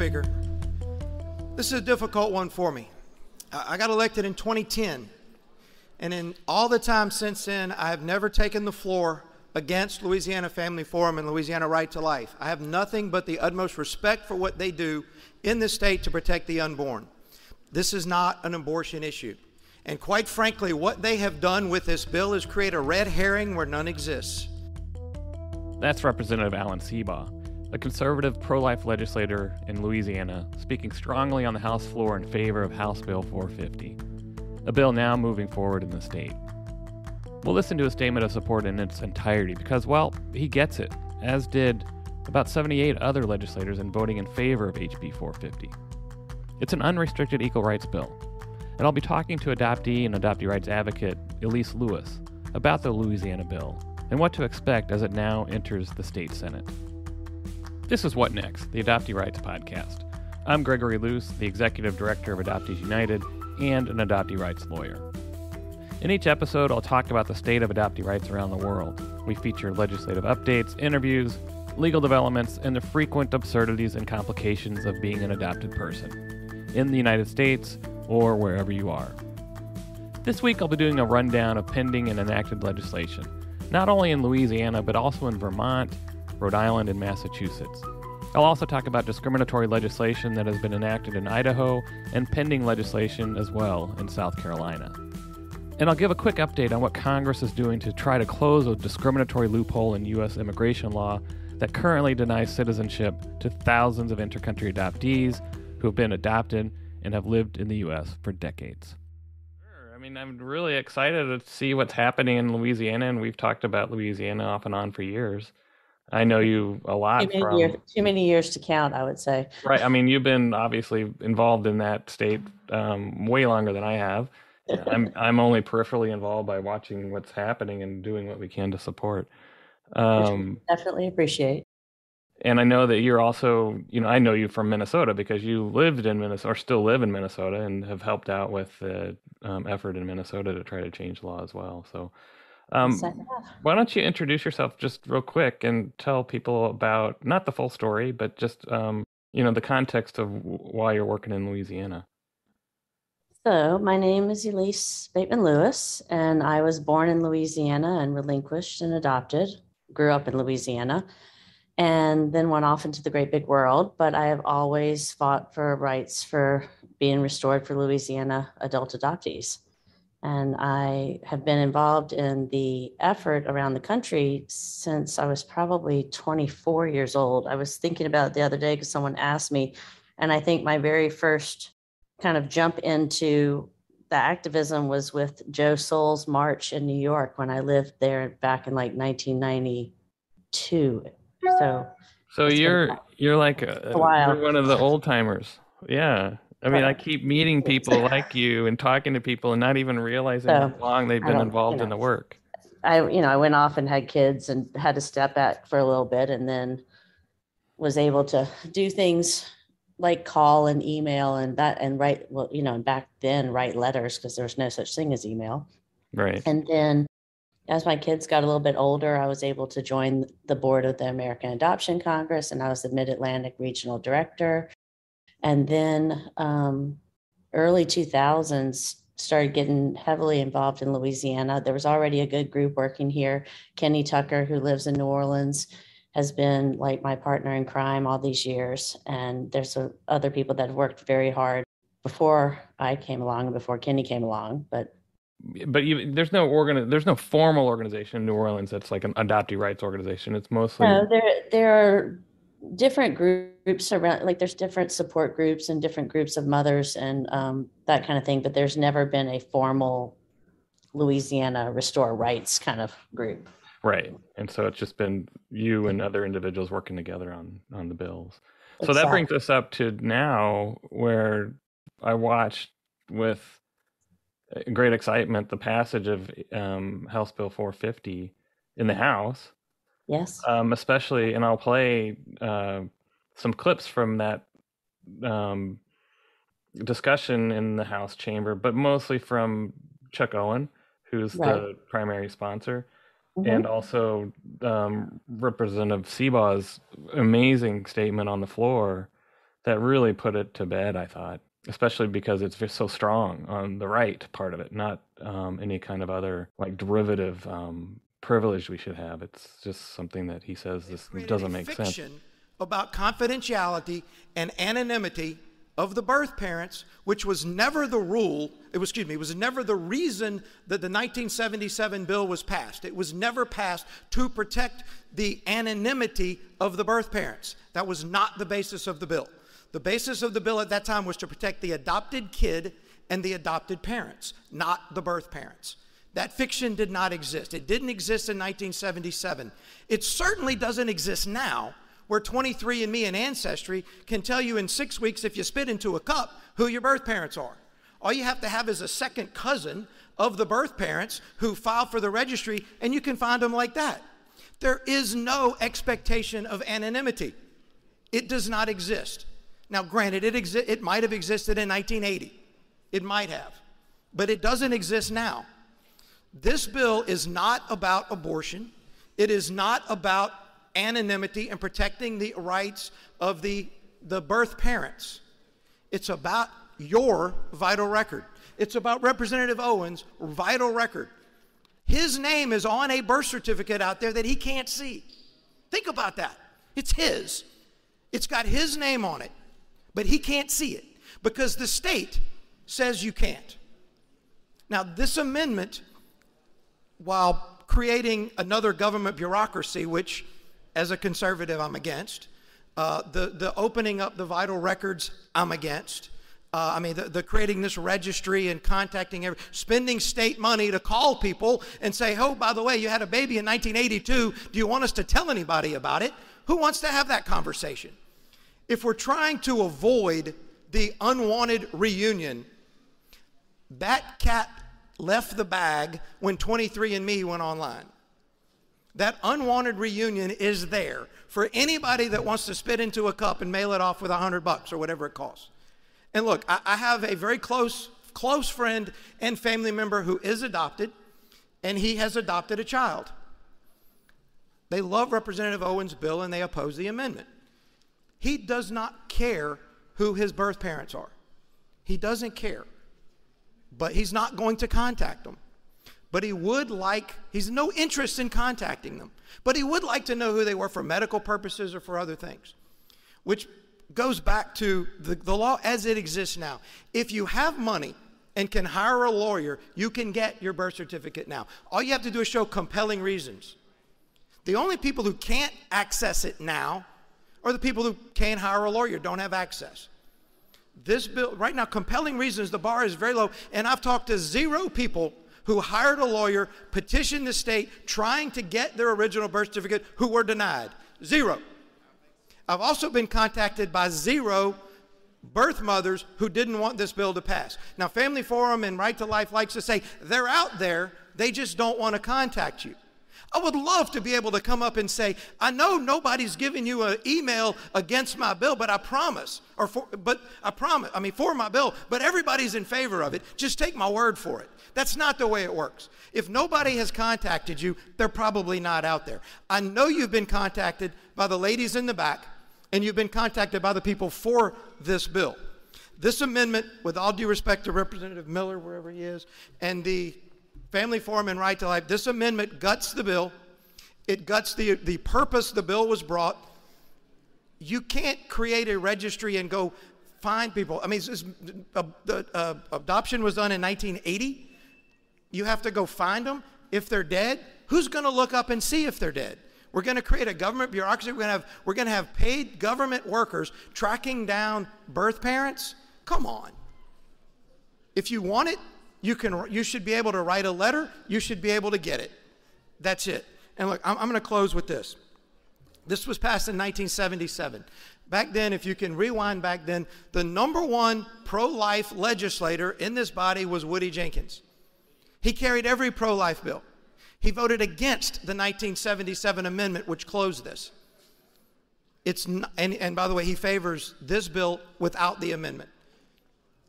Speaker. This is a difficult one for me. I got elected in 2010, and in all the time since then, I have never taken the floor against Louisiana Family Forum and Louisiana Right to Life. I have nothing but the utmost respect for what they do in this state to protect the unborn. This is not an abortion issue. And quite frankly, what they have done with this bill is create a red herring where none exists. That's Representative Alan Seabaugh, a conservative pro-life legislator in Louisiana, speaking strongly on the House floor in favor of House Bill 450, a bill now moving forward in the state. We'll listen to a statement of support in its entirety because, well, he gets it, as did about 78 other legislators in voting in favor of HB 450. It's an unrestricted equal rights bill, and I'll be talking to adoptee and adoptee rights advocate Elise Lewis about the Louisiana bill and what to expect as it now enters the state Senate. This is What Next, the Adoptee Rights Podcast. I'm Gregory Luce, the Executive Director of Adoptees United and an adoptee rights lawyer. In each episode, I'll talk about the state of adoptee rights around the world. We feature legislative updates, interviews, legal developments, and the frequent absurdities and complications of being an adopted person, in the United States or wherever you are. This week, I'll be doing a rundown of pending and enacted legislation, not only in Louisiana, but also in Vermont, Rhode Island, and Massachusetts. I'll also talk about discriminatory legislation that has been enacted in Idaho and pending legislation as well in South Carolina. And I'll give a quick update on what Congress is doing to try to close a discriminatory loophole in U.S. immigration law that currently denies citizenship to thousands of intercountry adoptees who have been adopted and have lived in the U.S. for decades. Sure. I mean, I'm really excited to see what's happening in Louisiana, and we've talked about Louisiana off and on for years. I know you a lot too many years to count, I would say. Right. I mean, you've been obviously involved in that state way longer than I have. I'm only peripherally involved by watching what's happening and doing what we can to support. Definitely appreciate. And I know that you're also, I know you from Minnesota because you lived in Minnesota or still live in Minnesota and have helped out with the effort in Minnesota to try to change law as well. So why don't you introduce yourself just real quick and tell people about, not the full story, but just, the context of why you're working in Louisiana. So my name is Elise Bateman Lewis, and I was born in Louisiana and relinquished and adopted, grew up in Louisiana, and then went off into the great big world. But I have always fought for rights for being restored for Louisiana adult adoptees. And I have been involved in the effort around the country since I was probably 24 years old. I was thinking about it the other day because someone asked me, and I think my very first kind of jump into the activism was with Joe Soule's march in New York when I lived there back in like 1992. So you're like you're one of the old timers. Yeah. I mean, I keep meeting people like you and talking to people and not even realizing how long they've been involved in the work. I went off and had kids and had to step back for a little bit, and then was able to do things like call and email and write, and back then write letters because there was no such thing as email. Right. And then as my kids got a little bit older, I was able to join the board of the American Adoption Congress, and I was the Mid-Atlantic Regional Director. And then early 2000s, started getting heavily involved in Louisiana. There was already a good group working here. Kenny Tucker, who lives in New Orleans, has been like my partner in crime all these years. And there's other people that have worked very hard before I came along and before Kenny came along. But there's no formal organization in New Orleans that's like an adoptee rights organization. It's mostly there are different groups around, like there's different support groups and different groups of mothers and that kind of thing. But there's never been a formal Louisiana Restore Rights kind of group. Right. And so it's just been you and other individuals working together on the bills. So Exactly. That brings us up to now where I watched with great excitement the passage of House Bill 450 in the House. Yes. Especially, and I'll play some clips from that discussion in the House chamber, but mostly from Chuck Owen, who's the primary sponsor. And also Representative Seabaugh's amazing statement on the floor that really put it to bed, I thought, especially because it's just so strong on the right part of it, not any kind of other like derivative privilege we should have. It's just something that he says this doesn't make sense. Fiction about confidentiality and anonymity of the birth parents, which was never the rule, it was never the reason that the 1977 bill was passed. It was never passed to protect the anonymity of the birth parents. That was not the basis of the bill. The basis of the bill at that time was to protect the adopted kid and the adopted parents, not the birth parents. That fiction did not exist. It didn't exist in 1977. It certainly doesn't exist now, where 23andMe and Ancestry can tell you in 6 weeks, if you spit into a cup, who your birth parents are. All you have to have is a second cousin of the birth parents who filed for the registry, and you can find them like that. There is no expectation of anonymity. It does not exist. Now, granted, it might have existed in 1980. It might have. But it doesn't exist now. This bill is not about abortion. It is not about anonymity and protecting the rights of the birth parents. It's about your vital record. It's about Representative Owen's vital record. His name is on a birth certificate out there that he can't see. Think about that. It's his. It's got his name on it, but he can't see it because the state says you can't. Now, this amendment, while creating another government bureaucracy, which as a conservative I'm against, the opening up the vital records I'm against, the creating this registry and contacting spending state money to call people and say, oh, by the way, you had a baby in 1982. Do you want us to tell anybody about it? Who wants to have that conversation? If we're trying to avoid the unwanted reunion, that cat left the bag when 23andMe went online. That unwanted reunion is there for anybody that wants to spit into a cup and mail it off with $100 or whatever it costs. And look, I have a very close friend and family member who is adopted, and he has adopted a child. They love Representative Owen's bill and they oppose the amendment. He does not care who his birth parents are. He doesn't care. But he's not going to contact them. But he's no interest in contacting them. But he would like to know who they were for medical purposes or for other things. Which goes back to the law as it exists now. If you have money and can hire a lawyer, you can get your birth certificate now. All you have to do is show compelling reasons. The only people who can't access it now are the people who can't hire a lawyer, don't have access. This bill, right now, compelling reasons, the bar is very low, and I've talked to 0 people who hired a lawyer, petitioned the state, trying to get their original birth certificate, who were denied. 0. I've also been contacted by 0 birth mothers who didn't want this bill to pass. Now, Family Forum and Right to Life likes to say, they're out there, they just don't want to contact you. I would love to be able to come up and say, I know nobody's giving you an email against my bill, but I promise, for my bill, but everybody's in favor of it. Just take my word for it. That's not the way it works. If nobody has contacted you, they're probably not out there. I know you've been contacted by the ladies in the back, and you've been contacted by the people for this bill. This amendment, with all due respect to Representative Miller, wherever he is, and the Family Forum and Right to Life, this amendment guts the bill. It guts the purpose the bill was brought. You can't create a registry and go find people. I mean, adoption was done in 1980. You have to go find them. If they're dead, who's going to look up and see if they're dead? We're going to create a government bureaucracy. We're going to have paid government workers tracking down birth parents. Come on. If you want it, you should be able to write a letter. You should be able to get it. That's it. And look, I'm going to close with this. This was passed in 1977. Back then, if you can rewind back then, the #1 pro-life legislator in this body was Woody Jenkins. He carried every pro-life bill. He voted against the 1977 amendment, which closed this. And by the way, he favors this bill without the amendment.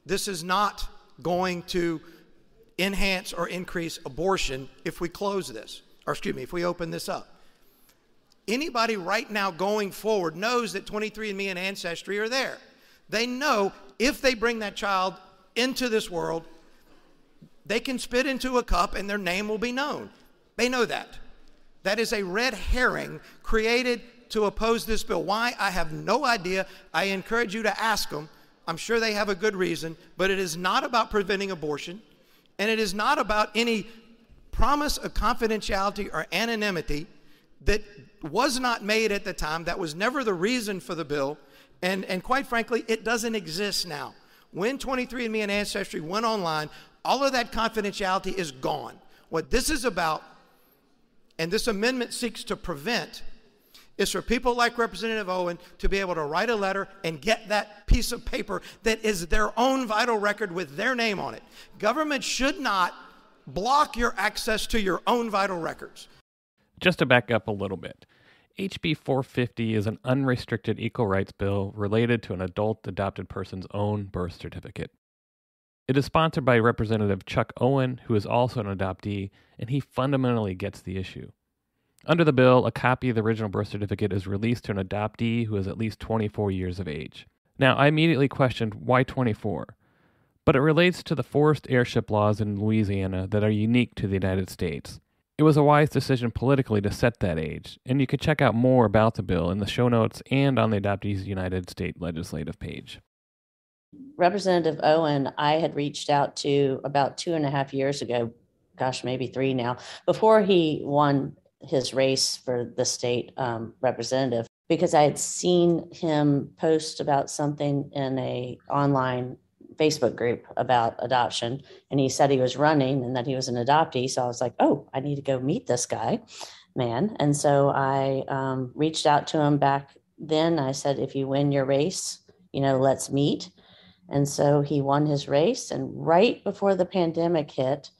This is not going to enhance or increase abortion if we close this, if we open this up. Anybody right now going forward knows that 23andMe and Ancestry are there. They know if they bring that child into this world, they can spit into a cup and their name will be known. They know that. That is a red herring created to oppose this bill. Why? I have no idea. I encourage you to ask them. I'm sure they have a good reason, but it is not about preventing abortion, and it is not about any promise of confidentiality or anonymity that was not made at the time. That was never the reason for the bill, and quite frankly, it doesn't exist now. When 23andMe and Ancestry went online, all of that confidentiality is gone. What this is about, and this amendment seeks to prevent, is for people like Representative Owen to be able to write a letter and get that piece of paper that is their own vital record with their name on it. Government should not block your access to your own vital records. Just to back up a little bit, HB 450 is an unrestricted equal rights bill related to an adult adopted person's own birth certificate. It is sponsored by Representative Chuck Owen, who is also an adoptee, and he fundamentally gets the issue. Under the bill, a copy of the original birth certificate is released to an adoptee who is at least 24 years of age. Now, I immediately questioned, why 24? But it relates to the forced heirship laws in Louisiana that are unique to the United States. It was a wise decision politically to set that age, and you can check out more about the bill in the show notes and on the Adoptees United State Legislative page. Representative Owen, I had reached out to about 2.5 years ago, gosh, maybe 3 now, before he won his race for the state representative, because I had seen him post about something in a online Facebook group about adoption, and he said he was running and that he was an adoptee. So I was like, oh, I need to go meet this guy, man. And so I reached out to him back then. I said, if you win your race, let's meet. And so he won his race. And right before the pandemic hit,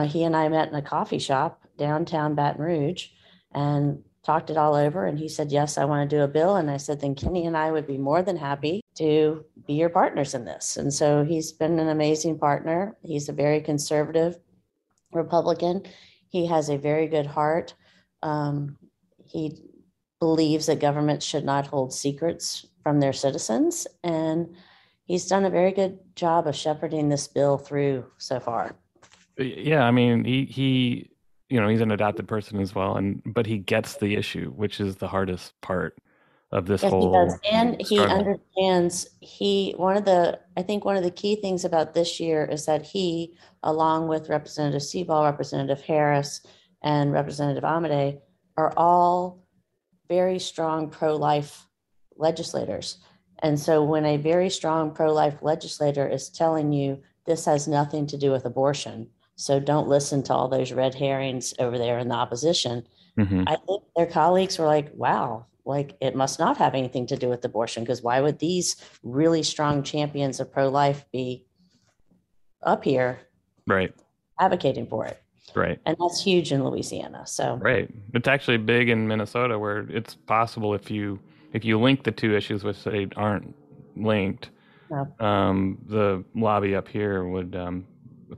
he and I met in a coffee shop downtown Baton Rouge and talked it all over. And he said, yes, I want to do a bill. And I said, then Kenny and I would be more than happy to be your partners in this. And so he's been an amazing partner. He's a very conservative Republican. He has a very good heart. He believes that government should not hold secrets from their citizens. And he's done a very good job of shepherding this bill through so far. Yeah, I mean, he he's an adopted person as well, but he gets the issue, which is the hardest part of this whole. He does, and he struggle. understands. I think one of the key things about this year is that he, along with Representative Seaball, Representative Harris, and Representative Amade, are all very strong pro-life legislators. And so when a very strong pro-life legislator is telling you this has nothing to do with abortion, so don't listen to all those red herrings over there in the opposition. Mm-hmm. I think their colleagues were like, wow, like it must not have anything to do with abortion, because why would these really strong champions of pro-life be up here advocating for it? Right. And that's huge in Louisiana. So right. It's actually big in Minnesota, where it's possible if you link the two issues, which they aren't linked, the lobby up here would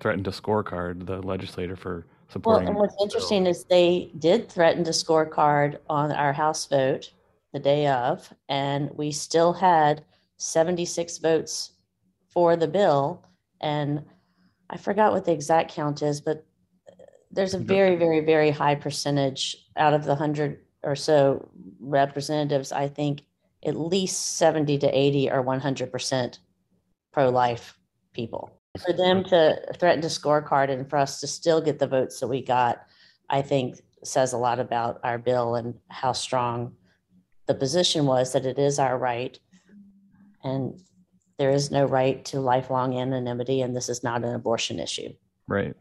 threaten to scorecard the legislator for supporting. Well, and what's interesting is they did threaten to scorecard on our House vote the day of, and we still had 76 votes for the bill. And I forgot what the exact count is, but there's a very, very, very high percentage out of the 100 or so representatives. I think at least 70 to 80 are 100% pro-life people. For them to threaten to scorecard and for us to still get the votes that we got, I think says a lot about our bill and how strong the position was that it is our right. And there is no right to lifelong anonymity, and this is not an abortion issue. Right.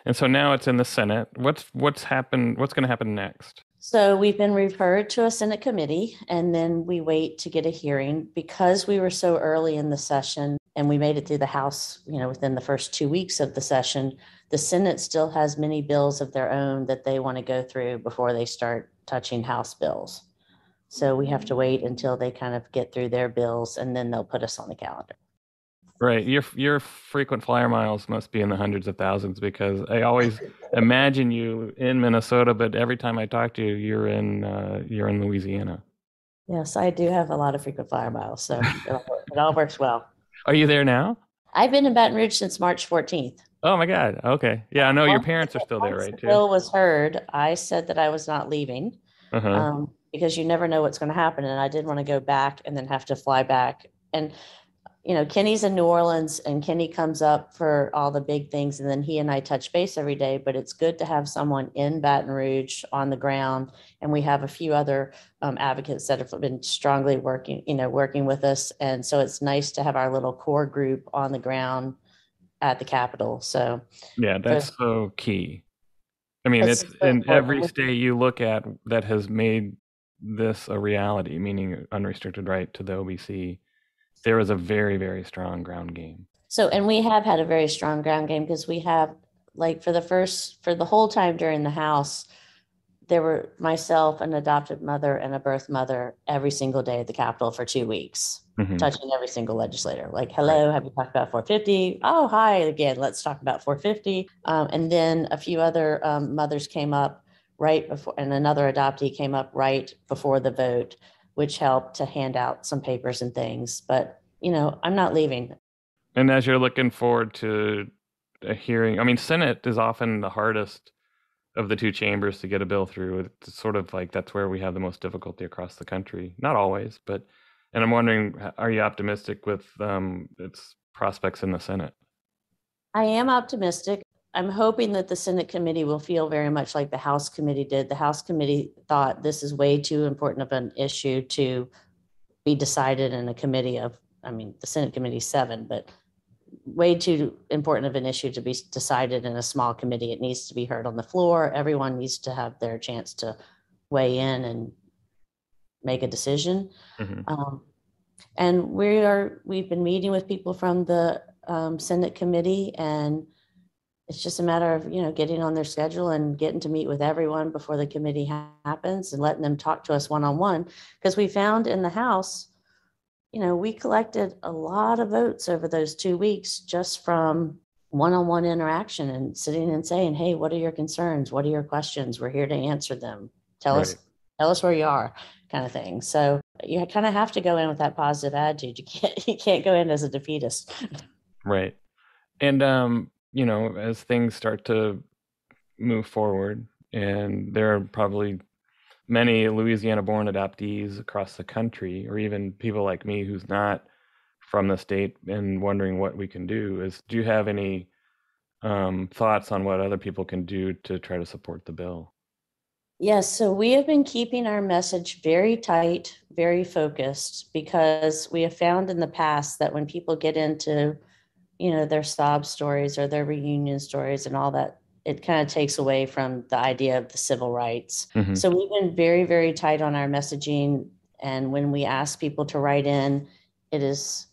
And so now it's in the Senate. What's going to happen next? So we've been referred to a Senate committee, and then we wait to get a hearing. Because we were so early in the session and we made it through the House, within the first 2 weeks of the session, the Senate still has many bills of their own that they want to go through before they start touching House bills. So we have to wait until they kind of get through their bills, and then they'll put us on the calendar. Right. Your frequent flyer miles must be in the hundreds of thousands, because I always imagine you in Minnesota, but every time I talk to you, you're in Louisiana. Yes, I do have a lot of frequent flyer miles, so it all works well. Are you there now? I've been in Baton Rouge since March 14th. Oh my God. Okay. Yeah, I know your Once, parents are still there, once right, the too? bill was heard, I said that I was not leaving, Uh-huh. because you never know what's going to happen. And I didn't want to go back and then have to fly back. And Kenny's in New Orleans and Kenny comes up for all the big things. And then he and I touch base every day, but it's good to have someone in Baton Rouge on the ground. And we have a few other advocates that have been strongly working with us. And so it's nice to have our little core group on the ground at the Capitol. So Yeah, for, that's so key. I mean, it's it's so in every important. state you look at that has made this a reality, meaning unrestricted right to the OBC. There was a very, very strong ground game. So, and we have had a very strong ground game because we have, like, for the whole time during the House, there were myself, an adopted mother, and a birth mother every single day at the Capitol for 2 weeks, Hmm. touching every single legislator. Like, Right. hello, have you talked about 450? Oh, hi again. Let's talk about 450. And then a few other mothers came up right before, and another adoptee came up right before the vote, which helped to hand out some papers and things. But I'm not leaving. And as you're looking forward to a hearing, I mean, Senate is often the hardest of the two chambers to get a bill through. It's sort of like that's where we have the most difficulty across the country. Not always, but, and I'm wondering, are you optimistic with its prospects in the Senate? I am optimistic. I'm hoping that the Senate committee will feel very much like the House committee did. The House committee thought this is way too important of an issue to be decided in a committee of, I mean, the Senate committee is 7, but way too important of an issue to be decided in a small committee. It needs to be heard on the floor. Everyone needs to have their chance to weigh in and make a decision. Hmm. Um, and we've been meeting with people from the Senate committee, and it's just a matter of getting on their schedule and getting to meet with everyone before the committee happens and letting them talk to us one-on-one, because we found in the House, we collected a lot of votes over those 2 weeks just from one-on-one interaction and sitting and saying, hey, what are your concerns, what are your questions, we're here to answer them, tell Right. us where you are, kind of thing. So you kind of have to go in with that positive attitude. You can't go in as a defeatist. Right. And as things start to move forward, and there are probably many Louisiana-born adoptees across the country, or even people like me who's not from the state and wondering what we can do. Do you have any thoughts on what other people can do to try to support the bill? Yes, so we have been keeping our message very tight, very focused, because we have found in the past that when people get into, their sob stories or their reunion stories and all that, it kind of takes away from the idea of the civil rights. Hmm. So we've been very, very tight on our messaging. And when we ask people to write in, it is,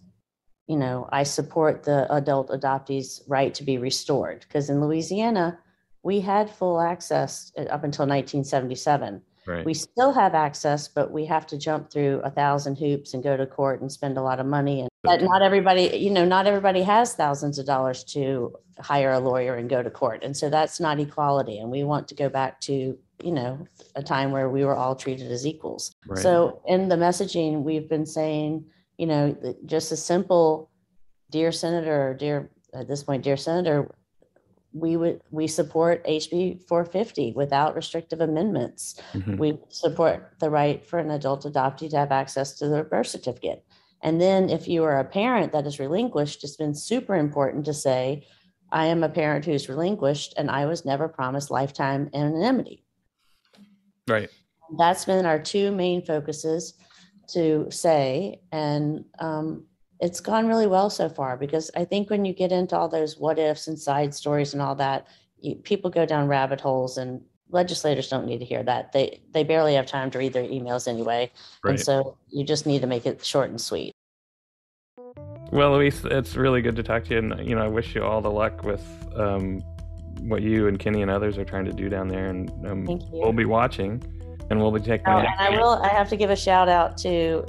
I support the adult adoptees' right to be restored. Because in Louisiana, we had full access up until 1977. Right. We still have access, but we have to jump through 1,000 hoops and go to court and spend a lot of money. And but not everybody has thousands of dollars to hire a lawyer and go to court. And so that's not equality. And we want to go back to, a time where we were all treated as equals. Right. So in the messaging, we've been saying, just a simple, dear Senator, or dear Senator, we support HB 450 without restrictive amendments. Hmm. We support the right for an adult adoptee to have access to their birth certificate. And then if you are a parent that is relinquished, it's been super important to say, I am a parent who's relinquished and I was never promised lifetime anonymity. Right. That's been our 2 main focuses to say. And it's gone really well so far, because I think when you get into all those what ifs and side stories and all that, people go down rabbit holes, and legislators don't need to hear that. They barely have time to read their emails anyway. Right. And so you just need to make it short and sweet. Well, Luis, it's really good to talk to you, and I wish you all the luck with what you and Kenny and others are trying to do down there. And Thank you. we'll be watching. And we'll be taking. And I have to give a shout out to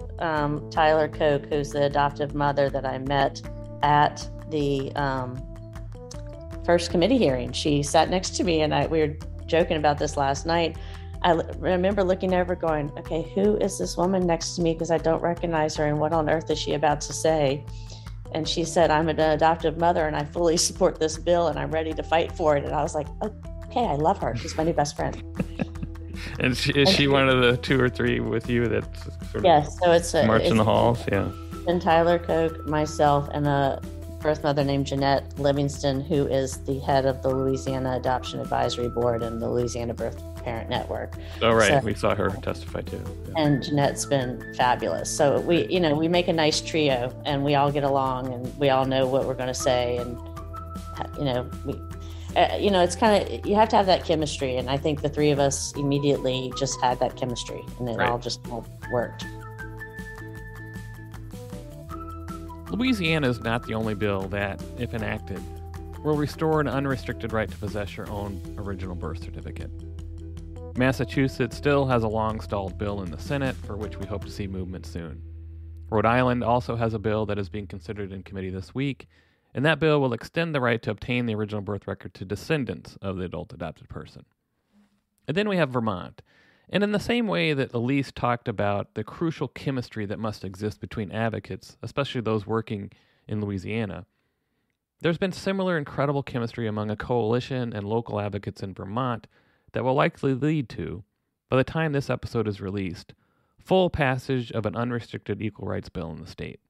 Tyler Koch, who's the adoptive mother that I met at the first committee hearing. She sat next to me, and we were joking about this last night. remember looking over going, okay, who is this woman next to me? Because I don't recognize her. And what on earth is she about to say? And she said, I'm an adoptive mother and I fully support this bill and I'm ready to fight for it. And I was like, okay, I love her. She's my new best friend. And is she one of the 2 or 3 with you that's sort of yes, so it's in the halls? Yeah. And Tyler Koch, myself, and a birth mother named Jeanette Livingston, who is the head of the Louisiana Adoption Advisory Board and the Louisiana Birth Parent Network. Oh, right. So, we saw her testify too. Yeah. And Jeanette's been fabulous. So we make a nice trio and we all get along and we all know what we're going to say. And, it's kind of, you have to have that chemistry. And I think the 3 of us immediately just had that chemistry and it all just worked. Louisiana is not the only bill that, if enacted, will restore an unrestricted right to possess your own original birth certificate. Massachusetts still has a long-stalled bill in the Senate, for which we hope to see movement soon. Rhode Island also has a bill that is being considered in committee this week, and that bill will extend the right to obtain the original birth record to descendants of the adult adopted person. And then we have Vermont. And in the same way that Elise talked about the crucial chemistry that must exist between advocates, especially those working in Louisiana, there's been similar incredible chemistry among a coalition and local advocates in Vermont that will likely lead to, by the time this episode is released, full passage of an unrestricted equal rights bill in the state.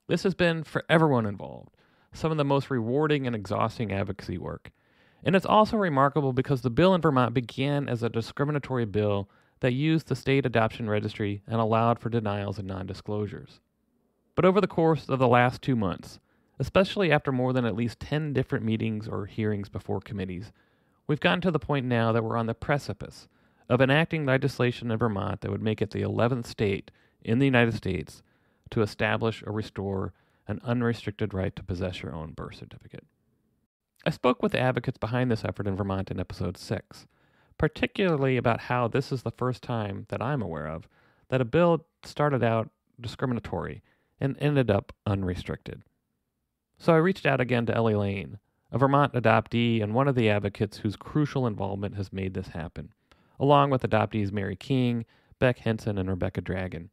This has been, for everyone involved, some of the most rewarding and exhausting advocacy work. And it's also remarkable because the bill in Vermont began as a discriminatory bill that used the state adoption registry and allowed for denials and non-disclosures. But over the course of the last 2 months, especially after more than at least 10 different meetings or hearings before committees, we've gotten to the point now that we're on the precipice of enacting legislation in Vermont that would make it the 11th state in the United States to establish or restore an unrestricted right to possess your own birth certificate. I spoke with the advocates behind this effort in Vermont in episode 6, particularly about how this is the first time that I'm aware of that a bill started out discriminatory and ended up unrestricted. So I reached out again to Ellie Lane, a Vermont adoptee and one of the advocates whose crucial involvement has made this happen, along with adoptees Mary King, Beck Henson, and Rebecca Dragon,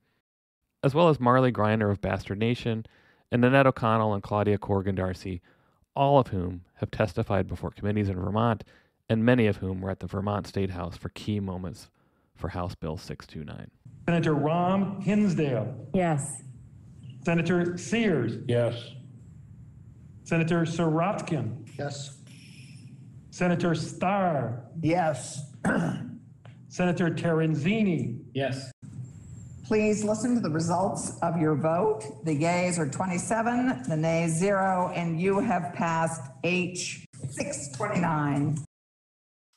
as well as Marley Griner of Bastard Nation, and Nanette O'Connell and Claudia Corrigan Darcy, all of whom have testified before committees in Vermont, and many of whom were at the Vermont State House for key moments for House Bill 629. Senator Rahm Hinsdale. Yes. Senator Sears. Yes. Senator Sirotkin. Yes. Senator Starr. Yes. Senator Terenzini. Yes. Please listen to the results of your vote. The yeas are 27, the nays 0, and you have passed H 629.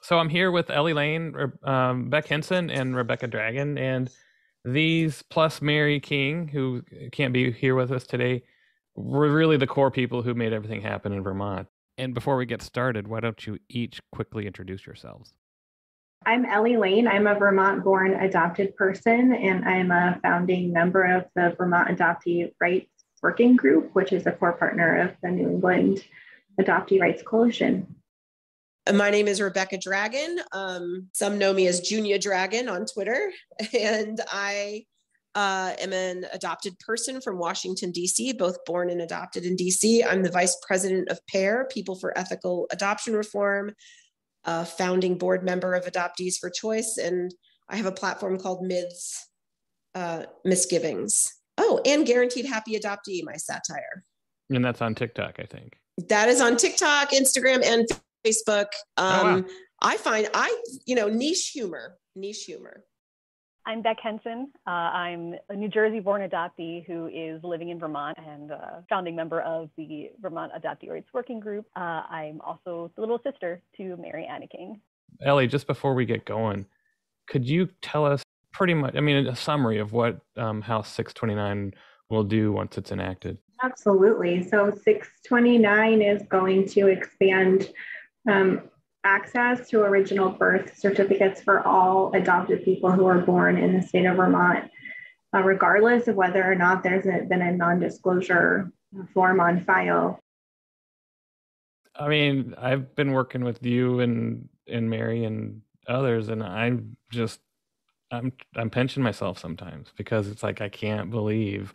So I'm here with Ellie Lane, Beck Henson, and Rebecca Dragon, and these plus Mary King, who can't be here with us today, were really the core people who made everything happen in Vermont. And before we get started, why don't you each quickly introduce yourselves? I'm Ellie Lane. I'm a Vermont-born adopted person, and I'm a founding member of the Vermont Adoptee Rights Working Group, which is a core partner of the New England Adoptee Rights Coalition. My name is Rebecca Dragon. Some know me as Junior Dragon on Twitter, and I am an adopted person from Washington, D.C., both born and adopted in D.C. I'm the vice president of PAIR, People for Ethical Adoption Reform, a founding board member of Adoptees for Choice, and I have a platform called Mids Misgivings. Oh, and Guaranteed Happy Adoptee, my satire. And that's on TikTok, I think. That is on TikTok, Instagram, and Facebook. Wow. I find niche humor. I'm Beck Henson. I'm a New Jersey-born adoptee who is living in Vermont and a founding member of the Vermont Adoptee Rights Working Group. I'm also the little sister to Mary Anna King. Ellie, just before we get going, could you tell us pretty much, a summary of what House 629 will do once it's enacted? Absolutely. So 629 is going to expand access to original birth certificates for all adopted people who are born in the state of Vermont, regardless of whether or not there's been a non-disclosure form on file. I've been working with you and Mary and others, and I'm pinching myself sometimes because it's like I can't believe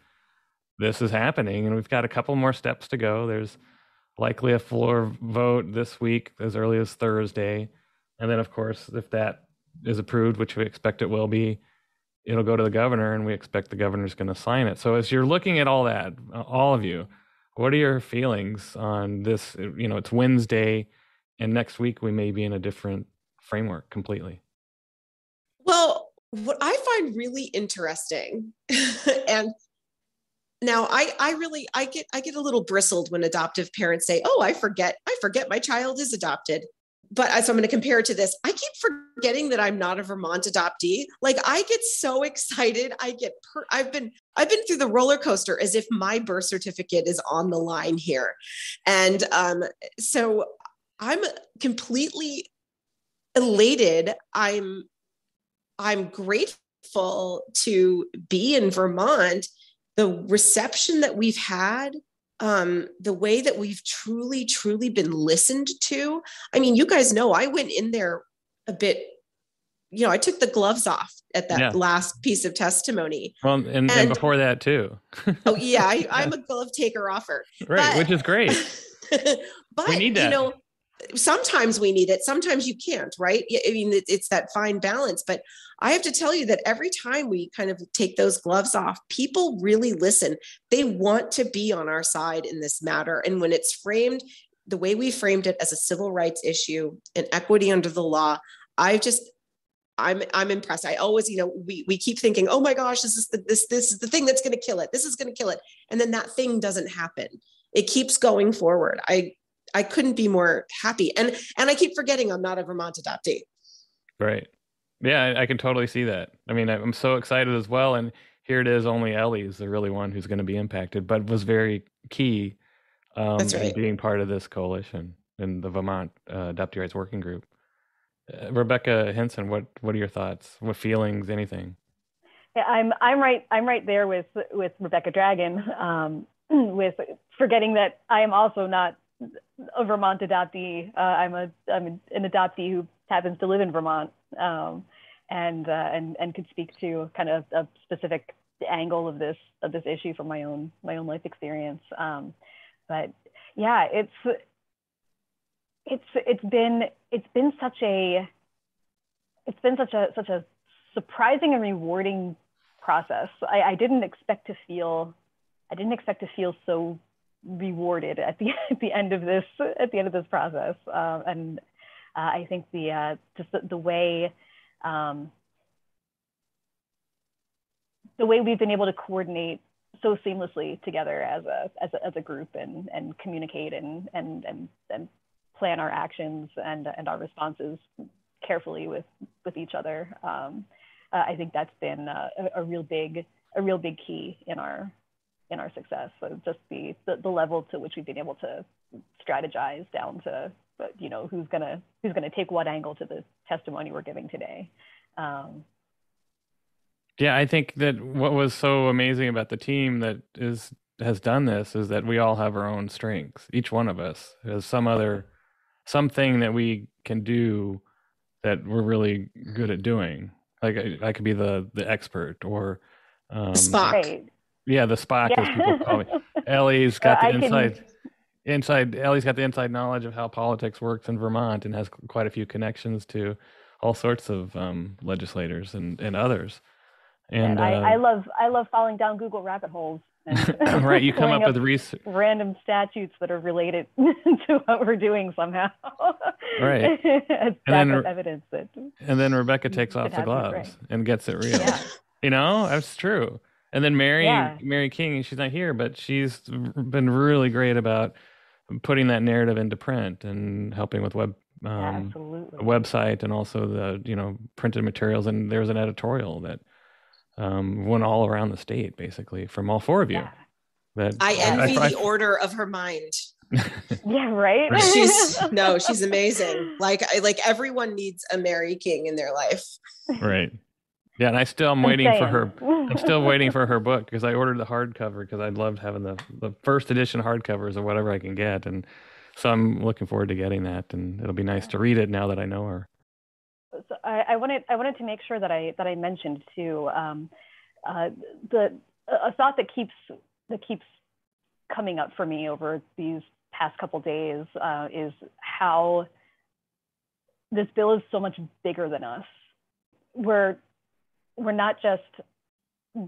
this is happening, and we've got a couple more steps to go. There's likely a floor vote this week as early as Thursday, and then of course if that is approved, which we expect it will be, it'll go to the governor, and we expect the governor's going to sign it. So as you're looking at all that, all of you, what are your feelings on this? It's Wednesday, and next week we may be in a different framework completely. Well, what I find really interesting, and now I get a little bristled when adoptive parents say, "Oh, I forget my child is adopted." But so I'm going to compare it to this. I keep forgetting that I'm not a Vermont adoptee. Like I get so excited. I've been through the roller coaster as if my birth certificate is on the line here. And so I'm completely elated. I'm grateful to be in Vermont. The reception that we've had, the way that we've truly, truly been listened to. I mean, you guys know I went in there a bit, I took the gloves off at that last piece of testimony. Well, and before that too. Oh yeah, I'm a glove taker offer. Right, which is great. But we need that. Sometimes we need it. Sometimes you can't, right? I mean, it's that fine balance. But I have to tell you that every time we kind of take those gloves off, people really listen. They want to be on our side in this matter. And when it's framed the way we framed it as a civil rights issue and equity under the law, I'm impressed. I always, we keep thinking, oh my gosh, this is the thing that's going to kill it. This is going to kill it. And then that thing doesn't happen. It keeps going forward. I couldn't be more happy. And I keep forgetting I'm not a Vermont adoptee. Right. Yeah, I can totally see that. I mean, I'm so excited as well. And here it is, only Ellie's the really one who's going to be impacted, but was very key That's right. in being part of this coalition in the Vermont Adoptee Rights Working Group. Rebecca Henson, what are your thoughts? What feelings, anything? Yeah, I'm right there with Rebecca Dragon, with forgetting that I am also not a Vermont adoptee. I'm an adoptee who happens to live in Vermont, and could speak to kind of a specific angle of this issue from my own life experience. But yeah, it's been such a surprising and rewarding process. I didn't expect to feel so rewarded at the end of this process, and I think the way we've been able to coordinate so seamlessly together as a group and communicate and plan our actions and our responses carefully with each other. I think that's been a real big key in our success. So just the level to which we've been able to strategize down to, who's gonna take what angle to the testimony we're giving today. Yeah, I think that what was so amazing about the team that has done this is that we all have our own strengths. Each one of us has something that we can do that we're really good at doing. Like I could be the expert or Spock. Right. Yeah, the Spock, as people call me. Ellie's got the Ellie's got the inside knowledge of how politics works in Vermont and has quite a few connections to all sorts of legislators and others. And I love falling down Google rabbit holes. And right, you come up with random statutes that are related to what we're doing somehow. Right. As evidence that. And then Rebecca takes off the gloves and gets it real. Yeah. That's true. And then Mary King, she's not here, but she's been really great about putting that narrative into print and helping with a website and also the printed materials. And there's an editorial that went all around the state, basically, from all four of you. Yeah. That I envy the order of her mind. Yeah, right. She's amazing. Like everyone needs a Mary King in their life. Right. Yeah, and I'm waiting for her. I'm still waiting for her book because I ordered the hardcover because I loved having the first edition hardcovers or whatever I can get, and so I'm looking forward to getting that, and it'll be nice to read it now that I know her. So I wanted to make sure that I mentioned too a thought that keeps coming up for me over these past couple days is how this bill is so much bigger than us. We're not just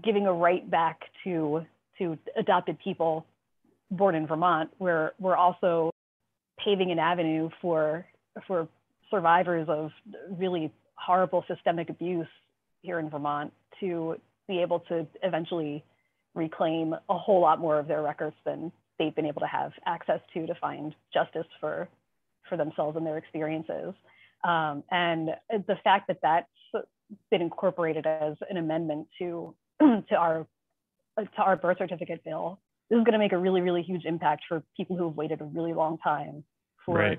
giving a right back to adopted people born in Vermont. We're also paving an avenue for survivors of really horrible systemic abuse here in Vermont to be able to eventually reclaim a whole lot more of their records than they've been able to have access to find justice for themselves and their experiences. And the fact that that's been incorporated as an amendment to our birth certificate bill, this is going to make a really, really huge impact for people who have waited a really long time for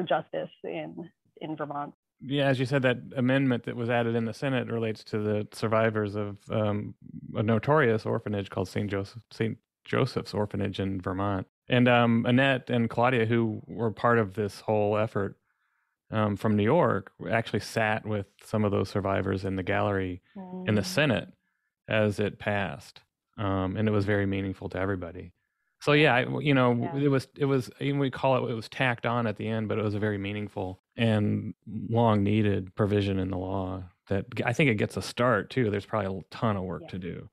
justice in Vermont. Yeah, as you said, that amendment that was added in the Senate relates to the survivors of a notorious orphanage called St. Joseph's Orphanage in Vermont. And Annette and Claudia, who were part of this whole effort from New York, actually sat with some of those survivors in the gallery in the Senate as it passed. And it was very meaningful to everybody. So yeah, it was we call it was tacked on at the end, but it was a very meaningful and long needed provision in the law that I think it gets a start too. There's probably a ton of work to do.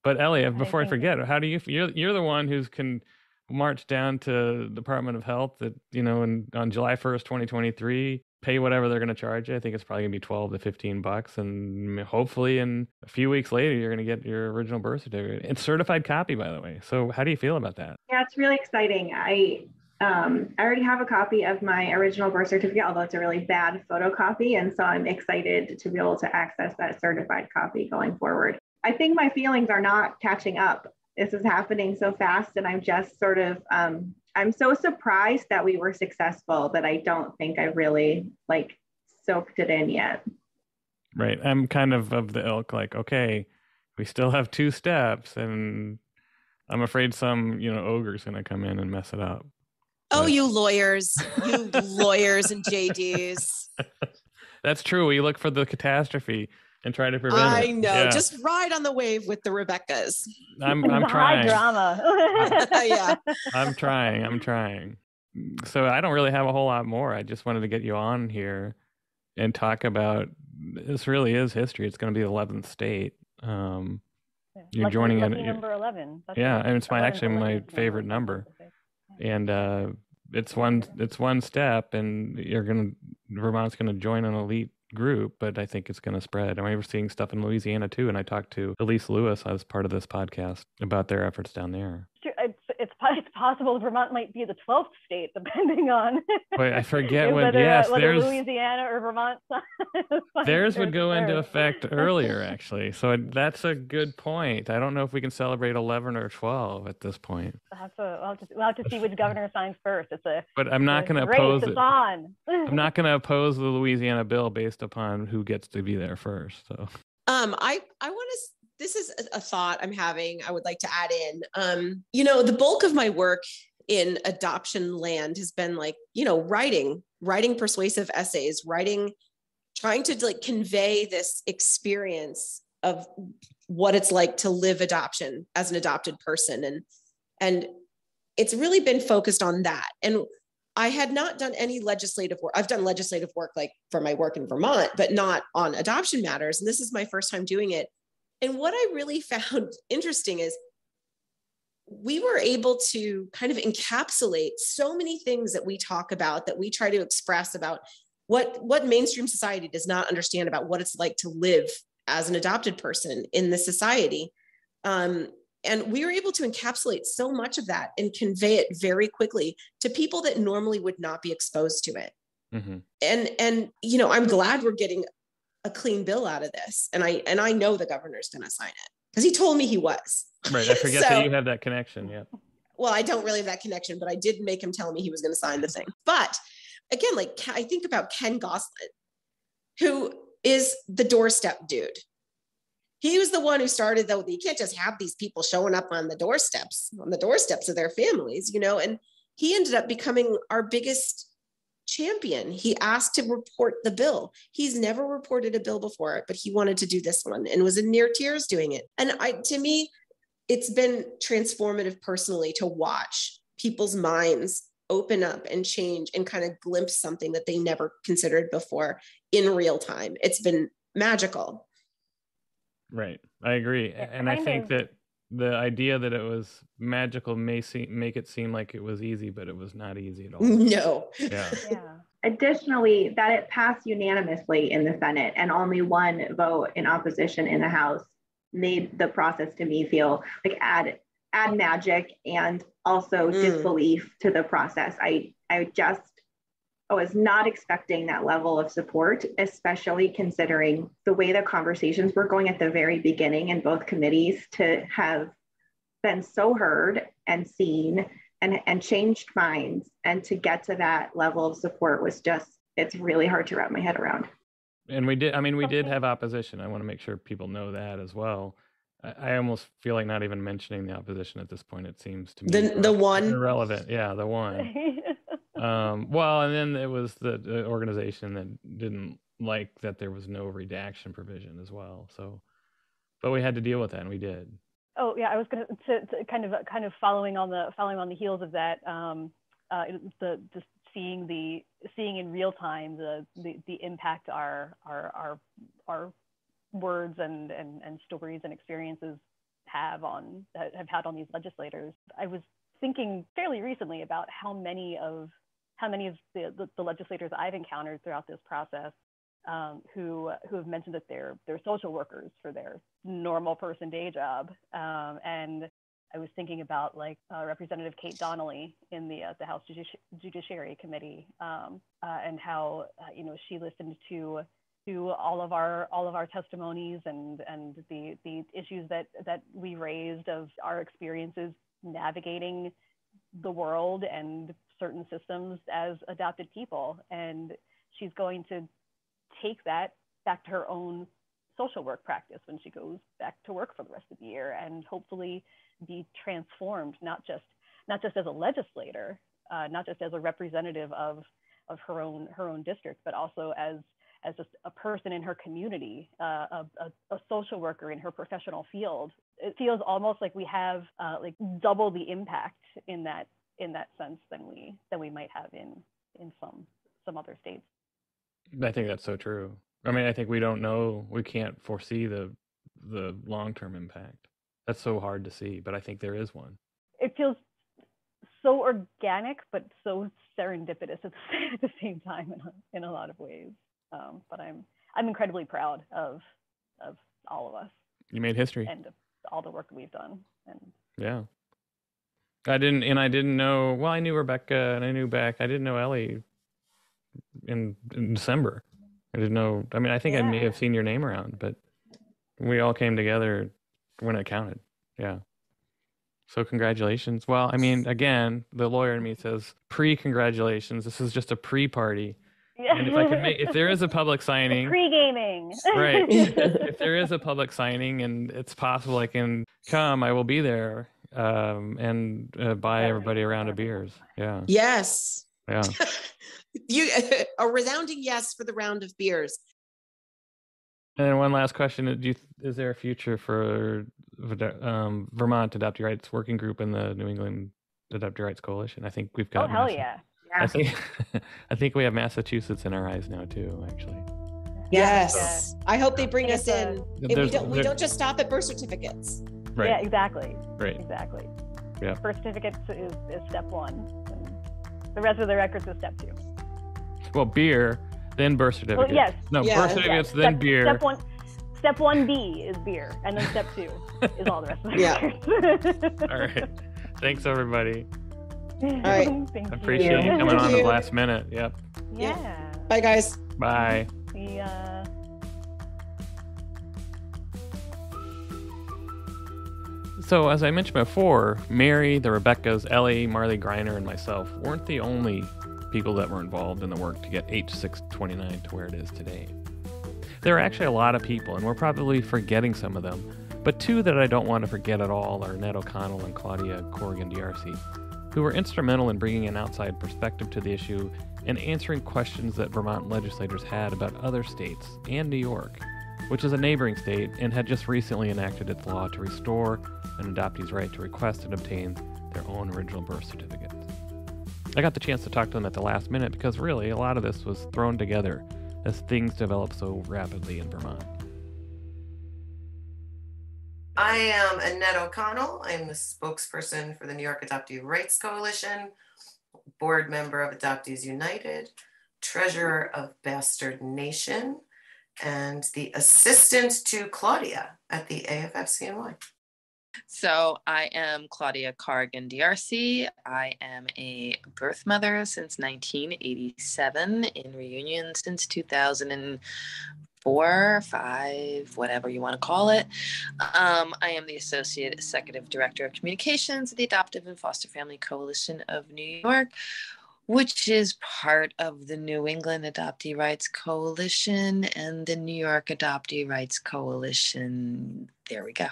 But Ellie, before I forget, how do you you're the one who's can march down to Department of Health that, on July 1st, 2023, pay whatever they're going to charge you. I think it's probably going to be $12 to $15, and hopefully in a few weeks later, you're going to get your original birth certificate. It's certified copy, by the way. So how do you feel about that? Yeah, it's really exciting. I already have a copy of my original birth certificate, although it's a really bad photocopy. And so I'm excited to be able to access that certified copy going forward. I think my feelings are not catching up. This is happening so fast, and I'm just sort of, I'm so surprised that we were successful that I don't think I really soaked it in yet. Right. I'm kind of the ilk, okay, we still have 2 steps, and I'm afraid some, ogre's going to come in and mess it up. Oh, but... you lawyers and JDs. That's true. We look for the catastrophe and try to prevent it. I know. Yeah. Just ride on the wave with the Rebeccas. I'm trying. High drama. Yeah. I'm trying. So I don't really have a whole lot more. I just wanted to get you on here and talk about, this really is history. It's going to be the 11th state. You're joining it. Number 11. That's and it's my favorite number. And it's one step, and Vermont's going to join an elite group, but I think it's going to spread. And we're seeing stuff in Louisiana too. And I talked to Elise Lewis as part of this podcast about their efforts down there. It's possible Vermont might be the 12th state, depending on. Wait, I forget whether Louisiana or Vermont. Theirs would go into effect earlier, actually. So that's a good point. I don't know if we can celebrate 11 or 12 at this point. We'll have to see which governor signs first. But I'm not going to oppose it. I'm not going to oppose the Louisiana bill based upon who gets to be there first. So I want to. This is a thought I'm having. I would like to add in. The bulk of my work in adoption land has been writing persuasive essays, trying to convey this experience of what it's like to live adoption as an adopted person. And it's really been focused on that. And I had not done any legislative work. I've done legislative work for my work in Vermont, but not on adoption matters. And this is my first time doing it. And what I really found interesting is we were able to kind of encapsulate so many things that we talk about, that we try to express about what mainstream society does not understand about what it's like to live as an adopted person in the society. And we were able to encapsulate so much of that and convey it very quickly to people that normally would not be exposed to it. Mm-hmm. And I'm glad we're getting a clean bill out of this. And I know the governor's going to sign it because he told me he was. Right. I forget that you have that connection. Yeah. Well, I don't really have that connection, but I did make him tell me he was going to sign the thing. But again, I think about Ken Goslin, who is the doorstep dude. He was the one who started, though, you can't just have these people showing up on the doorsteps of their families, and he ended up becoming our biggest champion. He asked to report the bill. He's never reported a bill before, but he wanted to do this one and was in near tears doing it. And to me, it's been transformative personally to watch people's minds open up and change and kind of glimpse something that they never considered before in real time. It's been magical. Right. I agree. And I think that the idea that it was magical make it seem like it was easy, but it was not easy at all. No. Yeah. Additionally, that it passed unanimously in the Senate and only one vote in opposition in the House made the process to me feel like add magic and also disbelief to the process. I was not expecting that level of support, especially considering the way the conversations were going at the very beginning in both committees, to have been so heard and seen and changed minds, and to get to that level of support was just, it's really hard to wrap my head around. And we did have opposition. I want to make sure people know that as well. I almost feel like not even mentioning the opposition at this point. It seems to me the one irrelevant. Yeah, the one. Well, and then it was the organization that didn't like that there was no redaction provision as well. So, but we had to deal with that, and we did. Oh yeah, I was going to kind of following on the heels of that. Just seeing in real time the impact our words and stories and experiences have had on these legislators. I was thinking fairly recently about how many of the legislators I've encountered throughout this process who have mentioned that they're social workers for their normal person day job. And I was thinking about Representative Kate Donnelly in the House Judiciary Committee, and how she listened to all of our testimonies and the issues that we raised of our experiences navigating the world and certain systems as adopted people. And she's going to take that back to her own social work practice when she goes back to work for the rest of the year, and hopefully be transformed, not just as a legislator, not just as a representative of her own district, but also as just a person in her community, a social worker in her professional field. It feels almost like we have double the impact in that sense than we might have in some other states. I think that's so true. I mean, I think we don't know, we can't foresee the long-term impact. That's so hard to see, but I think there is one. It feels so organic, but so serendipitous at the same time in a lot of ways. But I'm incredibly proud of all of us. You made history. And all the work we've done. And yeah. I didn't know, well, I knew Rebecca and I knew Beck. I didn't know Ellie in December. I didn't know, I mean, I think I may have seen your name around, but we all came together when it counted. Yeah. So congratulations. Well, I mean, again, the lawyer in me says pre-congratulations. This is just a pre-party. Yeah. And if there is a public signing, pre-gaming, right? If there is a public signing and it's possible I can come, I will be there and buy everybody a round of beers. Yeah. Yes. Yeah. A resounding yes for the round of beers. And then one last question: is there a future for Vermont Adoptee Rights Working Group and the New England Adoptee Rights Coalition? I think we've got. Oh hell yeah! I think we have Massachusetts in our eyes now too. Actually. Yes. I hope they bring us in. We don't just stop at birth certificates. Right. Yeah. Exactly. Right. Exactly. Yeah. Birth certificates is step one. And the rest of the records is step two. Well, beer, then birth certificate. Well, yes. No, birth certificates, then beer. Step 1B is beer, and then step 2 is all the rest of the records. All right. Thanks, everybody. All right. Thank I appreciate you coming on the last minute. Yep. Yeah. Bye, guys. Bye. See ya. So, as I mentioned before, Mary, the Rebeccas, Ellie, Marley Griner, and myself weren't the only people that were involved in the work to get H629 to where it is today. There are actually a lot of people, and we're probably forgetting some of them, but two that I don't want to forget at all are Ned O'Connell and Claudia Corrigan DRC, who were instrumental in bringing an outside perspective to the issue and answering questions that Vermont legislators had about other states and New York, which is a neighboring state and had just recently enacted its law to restore an adoptee's right to request and obtain their own original birth certificates. I got the chance to talk to them at the last minute because really a lot of this was thrown together as things develop so rapidly in Vermont. I am Annette O'Connell. I'm the spokesperson for the New York Adoptee Rights Coalition, board member of Adoptees United, treasurer of Bastard Nation, and the assistant to Claudia at the AFF-CNY. So I am Claudia Cargan DRC. I am a birth mother since 1987, in reunion since 2004, 5, whatever you want to call it. I am the Associate Executive Director of Communications at the Adoptive and Foster Family Coalition of New York, which is part of the New England Adoptee Rights Coalition and the New York Adoptee Rights Coalition. There we go.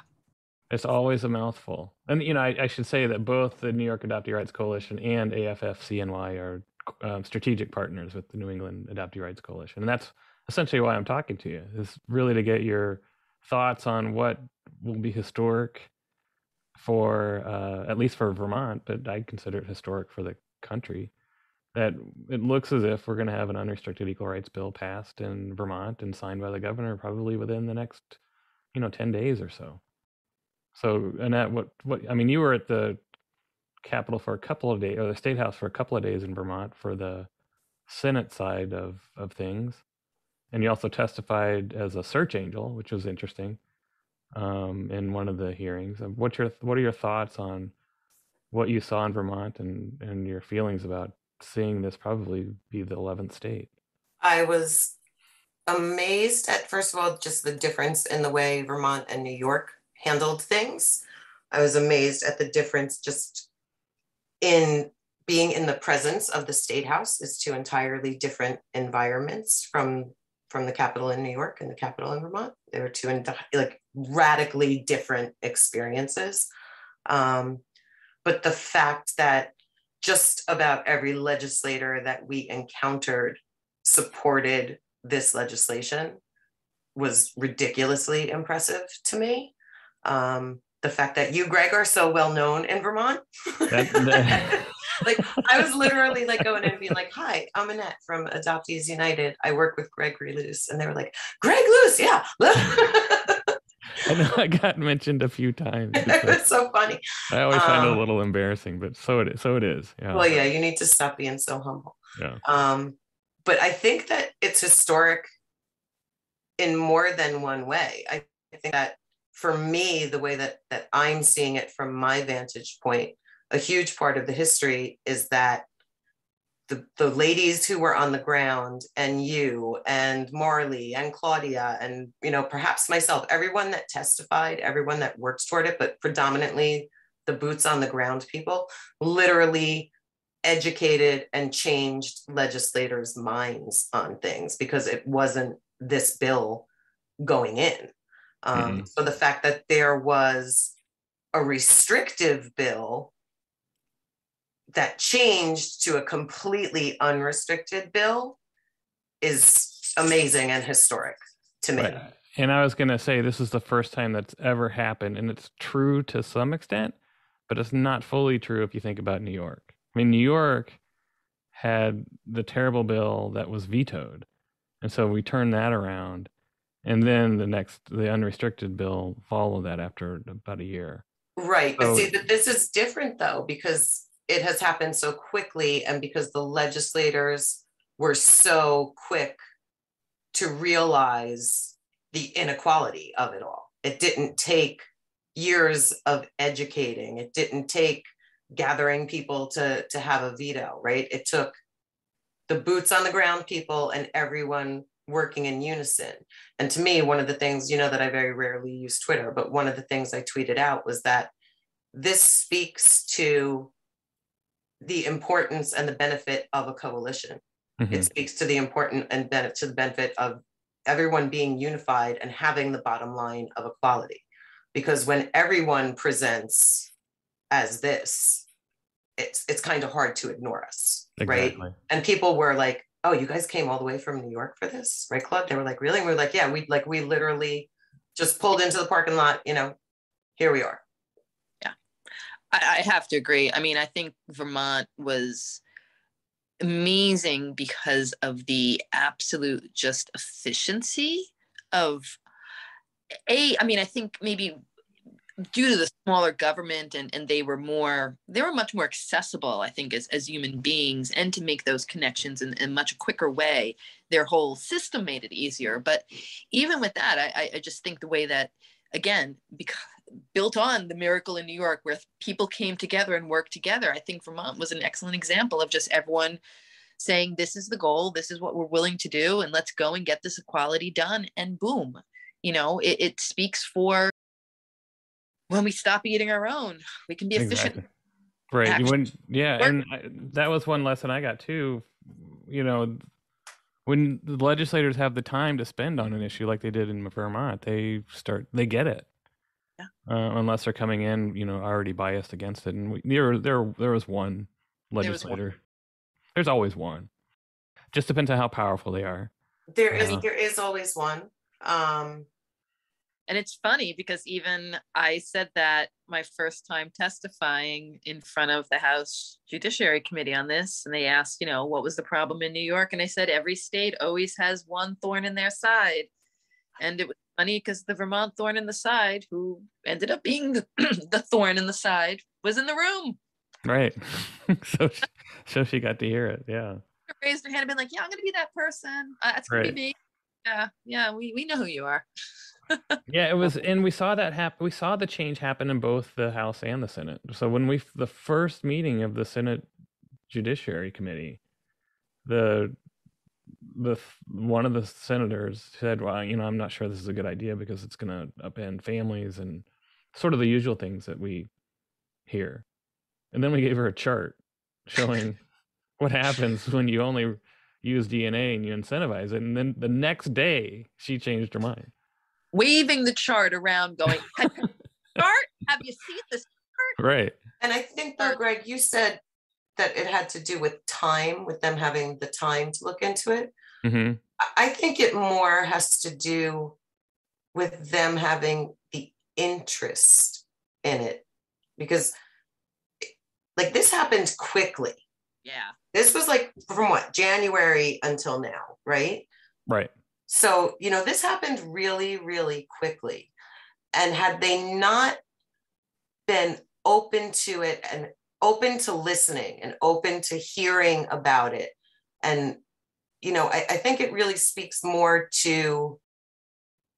It's always a mouthful. And, I should say that both the New York Adoptee Rights Coalition and AFF-CNY are strategic partners with the New England Adoptee Rights Coalition. And that's essentially why I'm talking to you, is really to get your thoughts on what will be historic for, at least for Vermont, but I consider it historic for the country, that it looks as if we're going to have an unrestricted equal rights bill passed in Vermont and signed by the governor probably within the next, 10 days or so. So, Annette, you were at the Capitol for a couple of days, or the State House for a couple of days in Vermont for the Senate side of things. And you also testified as a search angel, which was interesting, in one of the hearings. What are your thoughts on what you saw in Vermont and your feelings about seeing this probably be the 11th state? I was amazed at, first of all, just the difference in the way Vermont and New York handled things. I was amazed at the difference just in being in the presence of the State House. Is two entirely different environments from the Capitol in New York and the Capitol in Vermont. They were two radically different experiences. But the fact that just about every legislator that we encountered supported this legislation was ridiculously impressive to me. The fact that you, Greg, are so well known in Vermont. I was literally going in and being like, "Hi, I'm Annette from Adoptees United. I work with Gregory Luce." And they were like, "Greg Luce, yeah." I know I got mentioned a few times. It was so funny. I always find it a little embarrassing, but so it is. Yeah. Well, yeah, you need to stop being so humble. Yeah. But I think that it's historic in more than one way. I think that for me, the way that I'm seeing it from my vantage point, a huge part of the history is that the ladies who were on the ground, and you and Marley and Claudia and, perhaps myself, everyone that testified, everyone that works toward it, but predominantly the boots on the ground people, literally educated and changed legislators' minds on things because it wasn't this bill going in. So the fact that there was a restrictive bill that changed to a completely unrestricted bill is amazing and historic to me. Right. And I was going to say, this is the first time that's ever happened, and it's true to some extent, but it's not fully true if you think about New York. New York had the terrible bill that was vetoed, and so we turned that around. And then the unrestricted bill followed that after about a year. Right. But see, that this is different though, because it has happened so quickly and because the legislators were so quick to realize the inequality of it all. It didn't take years of educating. It didn't take gathering people to have a veto, right? It took the boots on the ground people and everyone working in unison. And to me, one of the things, that I very rarely use Twitter, but one of the things I tweeted out was that this speaks to the importance and the benefit of a coalition. Mm-hmm. It speaks to the important and to the benefit of everyone being unified and having the bottom line of equality. Because when everyone presents as this, it's kind of hard to ignore us. right? Exactly. And people were like, oh, you guys came all the way from New York for this, right, Claude? They were like, really? And we were like, yeah, we literally just pulled into the parking lot, here we are. Yeah, I have to agree. I mean, I think Vermont was amazing because of the absolute just efficiency of I think maybe due to the smaller government and they were much more accessible, I think, as human beings, and to make those connections in a much quicker way. Their whole system made it easier. But even with that, I just think the way that, again, built on the miracle in New York where people came together and worked together, I think Vermont was an excellent example of just everyone saying, this is the goal, this is what we're willing to do, and let's go and get this equality done. And boom, it speaks for when we stop eating our own, we can be efficient. Exactly. Right. That was one lesson I got too. When the legislators have the time to spend on an issue like they did in Vermont, they get it. Yeah. Unless they're coming in, already biased against it. And there was one legislator. There's always one. Just depends on how powerful they are. There is always one. And it's funny because even I said that my first time testifying in front of the House Judiciary Committee on this, and they asked, what was the problem in New York? And I said, every state always has one thorn in their side. And it was funny because the Vermont thorn in the side, who ended up being the thorn in the side, was in the room. Right. So she got to hear it. Yeah. She raised her hand and been like, yeah, I'm going to be that person. That's going to be me. Yeah. We know who you are. Yeah, it was, and we saw that happen. We saw the change happen in both the House and the Senate. So when the first meeting of the Senate Judiciary Committee, the one of the senators said, well, I'm not sure this is a good idea because it's going to upend families and sort of the usual things that we hear. And then we gave her a chart showing what happens when you only use DNA and you incentivize it. And then the next day she changed her mind. Waving the chart around going, have you seen this chart? Right. And I think though, Greg, you said that it had to do with time, with them having the time to look into it. Mm-hmm. I think it more has to do with them having the interest in it, because this happened quickly. Yeah. This was from January until now, right? Right. So, this happened really, really quickly. And had they not been open to it and open to listening and open to hearing about it, and, I think it really speaks more to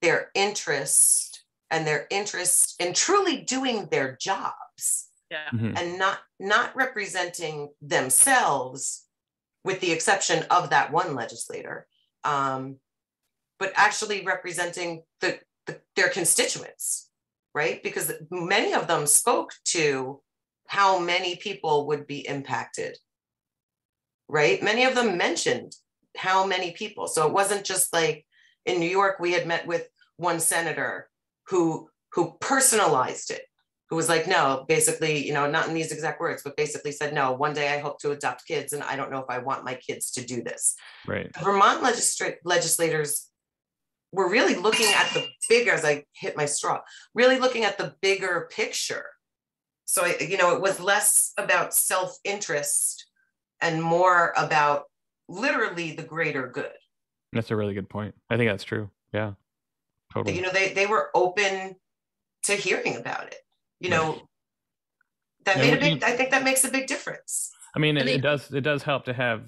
their interest in truly doing their jobs. Yeah. Mm-hmm. And not representing themselves, with the exception of that one legislator. But actually representing their constituents, right? Because many of them spoke to how many people would be impacted, right? Many of them mentioned how many people. So it wasn't just like in New York, we had met with one senator who personalized it, who was like, no, basically, not in these exact words, but basically said, no, one day I hope to adopt kids, and I don't know if I want my kids to do this. Right. The Vermont legislators were really looking at the bigger, as I hit my straw, really looking at the bigger picture. So, it was less about self-interest and more about literally the greater good. That's a really good point. I think that's true. Yeah, totally. They were open to hearing about it. Right. I think that makes a big difference. I mean, it does help to have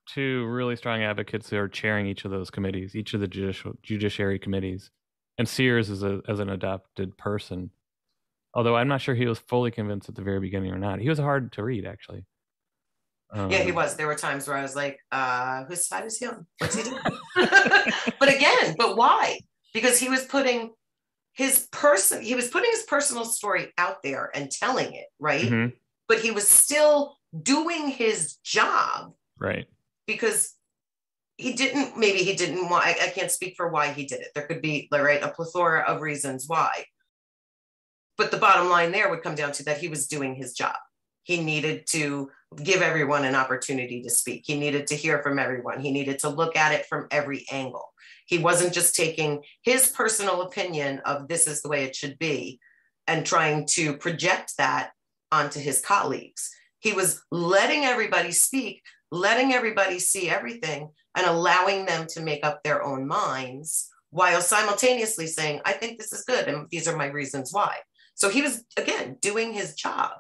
two really strong advocates who are chairing each of those committees, each of the judiciary committees. And Sears as an adopted person, although I'm not sure he was fully convinced at the very beginning or not. He was hard to read, actually. Yeah, he was. There were times where I was like, whose side is he on? What's he doing? But why? Because he was putting his personal story out there and telling it, right? Mm-hmm. But he was still doing his job. Right. Because he didn't want, I can't speak for why he did it. There could be, a plethora of reasons why. But the bottom line there would come down to that he was doing his job. He needed to give everyone an opportunity to speak. He needed to hear from everyone. He needed to look at it from every angle. He wasn't just taking his personal opinion of this is the way it should be and trying to project that onto his colleagues. He was letting everybody speak, letting everybody see everything, and allowing them to make up their own minds while simultaneously saying, I think this is good, and these are my reasons why. So he was, again, doing his job.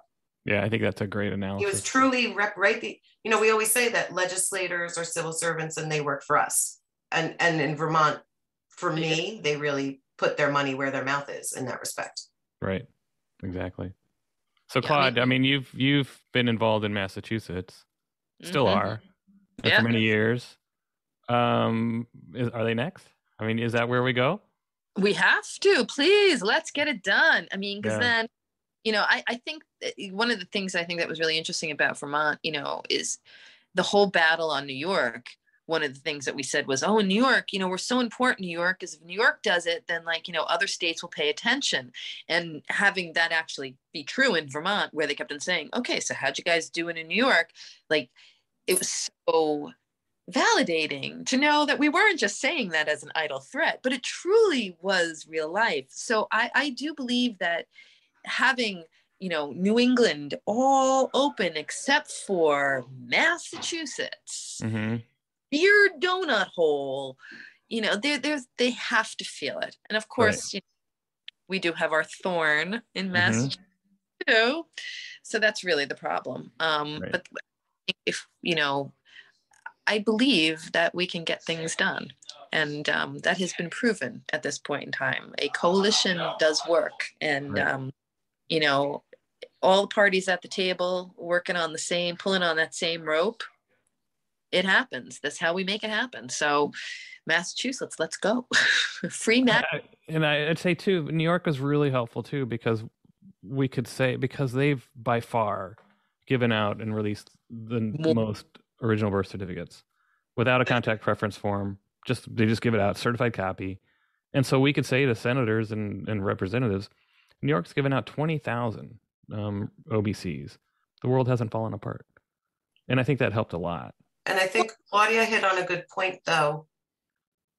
Yeah, I think that's a great analysis. He was truly we always say that legislators are civil servants and they work for us. And in Vermont, for me, they really put their money where their mouth is in that respect. Right. Exactly. So Claude, I mean, you've been involved in Massachusetts, still are, and for many years. Are they next? I mean, is that where we go? We have to, please, let's get it done. I mean, because then, I think one of the things I think that was really interesting about Vermont, is the whole battle on New York. One of the things that we said was, in New York, we're so important, New York, because if New York does it, then other states will pay attention. And having that actually be true in Vermont, where they kept on saying, okay, so how'd you guys do it in New York? Like, it was so validating to know that we weren't just saying that as an idle threat, but it truly was real life. So I do believe that having, New England all open except for Massachusetts, beer donut hole, they have to feel it. And of course, we do have our thorn in Massachusetts too. So that's really the problem. But if, I believe that we can get things done. And that has been proven at this point in time. A coalition does work. And, all the parties at the table working on pulling on that same rope, it happens. That's how we make it happen. So Massachusetts, let's go. Free Mass. And I'd say too, New York was really helpful too, because we could say, because they've by far given out and released the most original birth certificates without a contact preference form. They just give it out, certified copy. And so we could say to senators and representatives, New York's given out 20,000 OBCs. The world hasn't fallen apart. And I think that helped a lot. And I think Claudia hit on a good point, though,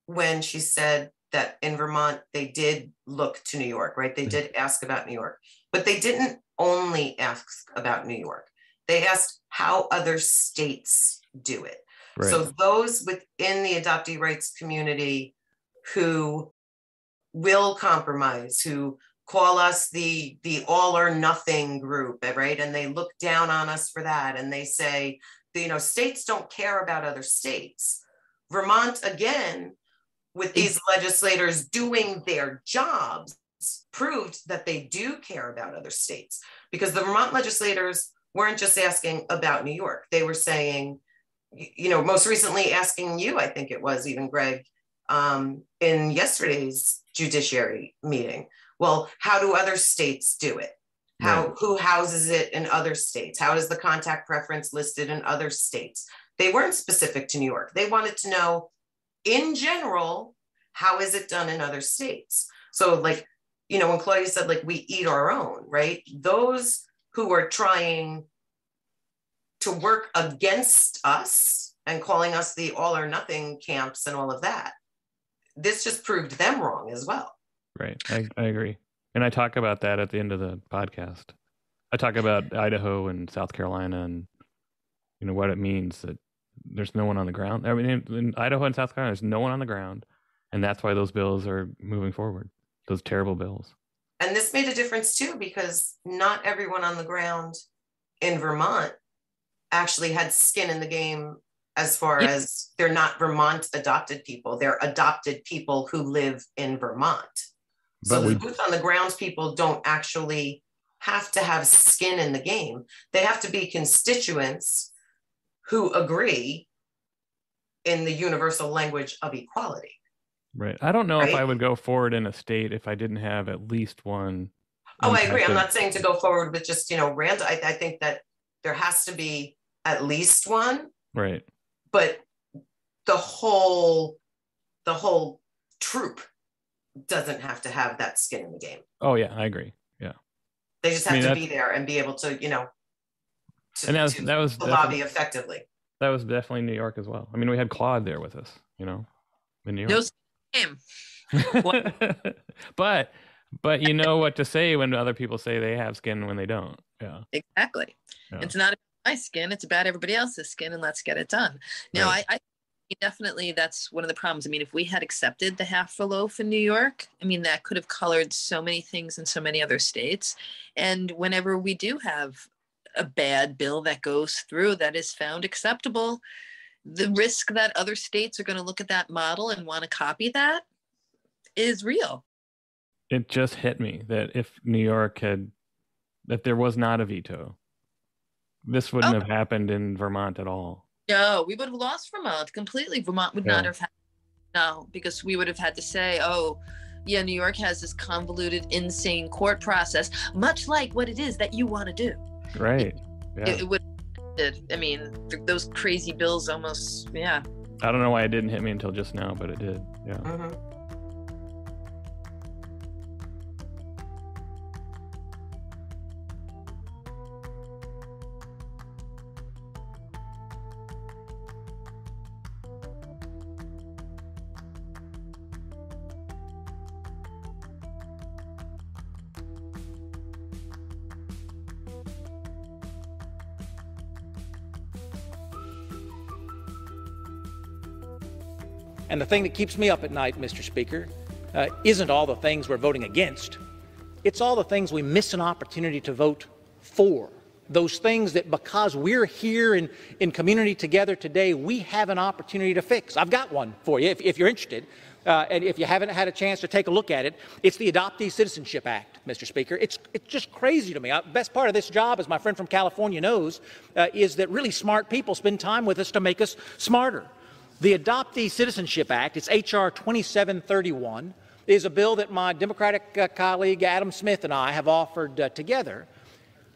when she said that in Vermont, they did look to New York, right? They did ask about New York, but they didn't only ask about New York. They asked how other states do it. Right. So those within the adoptee rights community who will compromise, who call us the all or nothing group, right? And they look down on us for that. And they say, states don't care about other states. Vermont, again, with these legislators doing their jobs, proved that they do care about other states, because the Vermont legislators weren't just asking about New York. They were saying, most recently asking you, I think it was even Greg, in yesterday's judiciary meeting, well, how do other states do it? Who houses it in other states? How is the contact preference listed in other states? They weren't specific to New York. They wanted to know, in general, how is it done in other states? So when Claudia said, we eat our own, right? Those who are trying to work against us and calling us the all or nothing camps and all of that, this just proved them wrong as well. Right. I agree. And I talk about that at the end of the podcast. I talk about Idaho and South Carolina and, what it means that there's no one on the ground. I mean, in Idaho and South Carolina, there's no one on the ground. And that's why those bills are moving forward, those terrible bills. And this made a difference too, because not everyone on the ground in Vermont actually had skin in the game, as far as they're not Vermont adopted people. They're adopted people who live in Vermont. So the boots on the ground people don't actually have to have skin in the game. They have to be constituents who agree in the universal language of equality. Right. I don't know if I would go forward in a state if I didn't have at least one. Oh, I agree. I'm not saying to go forward with just, random. I think that there has to be at least one. Right. But the whole troop doesn't have to have that skin in the game. Oh yeah, I agree. Yeah. They just have to be there and be able to, And that was lobby effectively. That was definitely New York as well. I mean, we had Claude there with us, in New York. No same. but you know what to say when other people say they have skin when they don't. Yeah. Exactly. Yeah. It's not about my skin, it's about everybody else's skin, and let's get it done. Now, right. I definitely, that's one of the problems. I mean, if we had accepted the half a loaf in New York, I mean, that could have colored so many things in so many other states. And whenever we do have a bad bill that goes through that is found acceptable, the risk that other states are going to look at that model and want to copy that is real. It just hit me that if New York that there was not a veto, this wouldn't have happened in Vermont at all. No, we would have lost Vermont completely. Vermont would not have had, no, because we would have had to say, oh, yeah, New York has this convoluted, insane court process, much like what it is that you want to do. Right. Yeah. It would, I mean, those crazy bills almost, yeah. I don't know why it didn't hit me until just now, but it did. Yeah. Mm-hmm. And the thing that keeps me up at night, Mr. Speaker, isn't all the things we're voting against. It's all the things we miss an opportunity to vote for. Those things that because we're here in community together today, we have an opportunity to fix. I've got one for you if you're interested. And if you haven't had a chance to take a look at it, it's the Adoptee Citizenship Act, Mr. Speaker. It's just crazy to me. The best part of this job, as my friend from California knows, is that really smart people spend time with us to make us smarter. The Adoptee Citizenship Act, it's H.R. 2731, is a bill that my Democratic colleague Adam Smith and I have offered together.